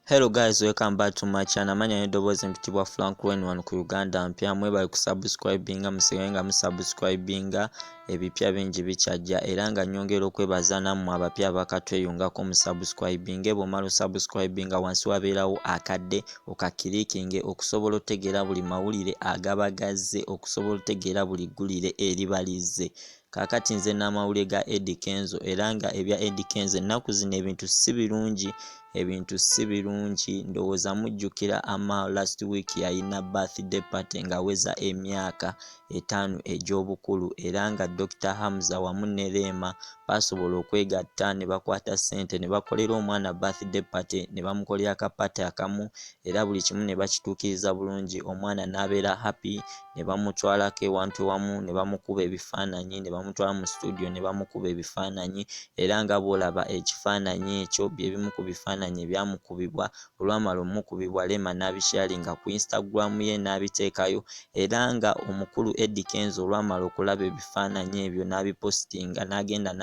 Hello guys, welcome back to my channel. Manya nedobozi mpitibwa Frank Wayne wano ku Uganda mpya. Mwebale kusubscribinga musibenga musubscribinga ebipya bingi bikyajja era nga nyongera okwebaza nammwe abapya bakatweyungako musubscribinga. Bw'omala subscribinga wansi wabeerawo akadde okakilikinge okusobola otegeera buli mawulire agabagazze, okusobola otegeera buli ggulire eribalize. Kakati nze n'amawulire ga Eddie Kenzo era nga ebya Eddie Kenzo ennaku zino ebintu si birungi ndowooza mujjukira last week yalina birthday party nga weza emyaka 5 egy'obukulu era nga Dr. Hamza wamu ne Rema basobola okwegatta ne bakwata ssente ne bakolera omwana birthday party ne bamukolera akapati akamu era buli kimu ne bakituukiriza bulungi. Omwana n'abeera happy ne bamutwalako ewantu wamu ne bamukuba ebifaananyi ne bamutwala mu studio ne bamukuba ebifaananyi era nga bw'olaba ekifaananyi ekyo bye bimu ku bifaananyi ebyamukubibwa. Olwamala omukubibwa Rema n'abisharinga ku Instagram ye n'abiteekayo era nga omukulu Eddie Kenzo olwamala okulaba ebifaananyi ebyo n'abipostinga n'agenda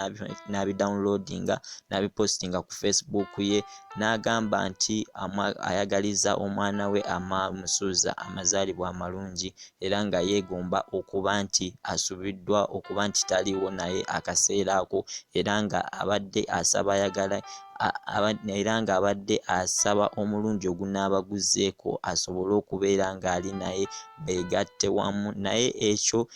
n'abidownloadinga n'abipostinga ku Facebook ye n'agamba nti ayagaliza omwana we Musuuza amazaalibwa amalungi era nga yeegomba okuba nti asubiddwa okuba nti taliiwo naye akaseera ako era nga abadde asaba omulundi ogunaabaguzzeeko asobole okubeera ng'ali naye beegatte wamu naye ekyo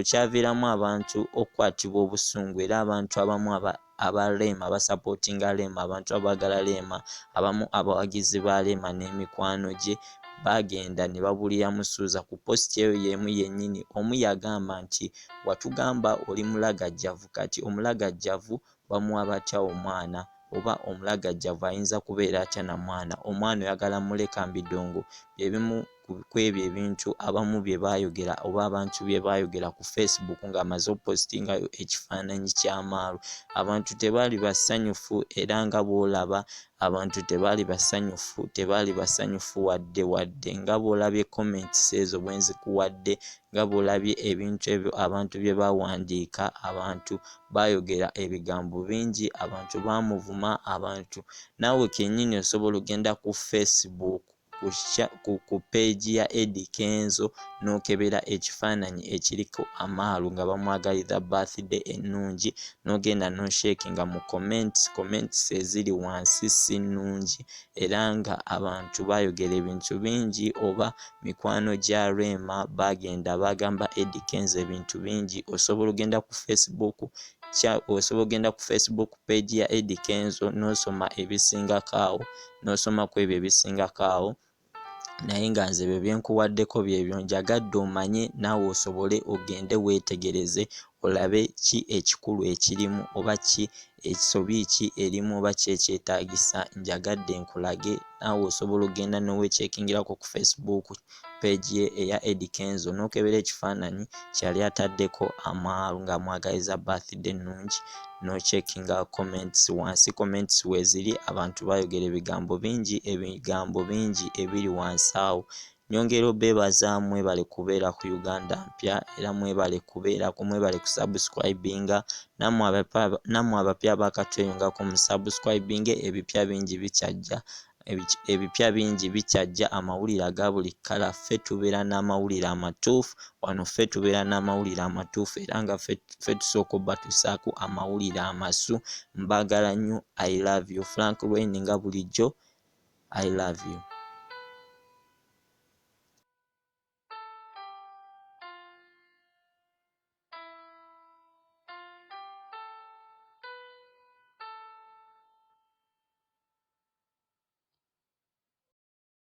kyaviiramu abantu okukwatibwa obusungu era abantu abamu aba Rema basupportinga Rema, abantu abaagala Rema, abamu abawagizi ba Rema n'emikwano gye bagenda ne babulira Musuuza ku post eyo y'emu yennyini. Omu yagamba nti watugamba oli mulagajjavu, kati omulagajjavu bamuwa batya omwana oba omulagajjavu ayinza kubeera atya na mwana? Omwana oyagala muleka mbidongo. Byebimu ku ebyo ebintu abamu bye baayogera oba abantu bye baayogera ku Facebook ng'amaze opostingayo ekifaananyi ky'amaalu. Abantu tebaali basanyufu era nga bw'olaba abantu tebaali basanyufu wadde nga bw'olabye comments ezo bwe nzikuwadde, nga bw'olabye ebintu ebyo abantu bye bawandiika. Abantu baayogera ebigambo bingi, abantu baamuvuma, abantu naawe kennyini osobola ogenda ku Facebook ku page ya Eddie Kenzo n'okebera ekifaananyi ekiriko amaalu nga bamwagaliza birthday ennungi n'ogenda n'oshakinga mu comments eziri wansi si nnungi era nga abantu baayogera ebintu bingi oba mikwano gya Rema bagenda bagamba Eddie Kenzo ebintu bingi. Osobola ogenda ku Facebook page ya Eddie Kenzo n'osoma ebisingako ku ebyo ebisingako awo naye nga nze bye byenkuwaddeko byebyo njagadde omanye naawe osobole ogende weetegereze olabe ki ekikulu ekirimu oba ki ekisobi ki erimu oba ki ekyetaagisa. Njagadde nkulage naawe osobola ogenda n'oweekyekingirako ku Facebook page ye eya Eddie Kenzo n'okebera ekifaananyi kyali ataddeko amaalu ng'amwagaliza birthday ennungi n'ocheckinga comments wansi. Comments weeziri abantu baayogera ebigambo bingi ebiri wansi awo. Nyongera obeebaza mwebale kubeera ku Uganda mpya era mwebale kusubscribinga nammwe abapya bakatweyungako musubscribinga. Ebipya bingi bikyajja amawulire aga buli kkala. Ffe tubeera n'amawulire amatuufu wano, ffe tubeera n'amawulire amatuufu era nga ffe tusooka obbatuusaako amawulire amasu. Mbaagala nnyo. I love you. Frank Wayne nga bulijjo, I love you.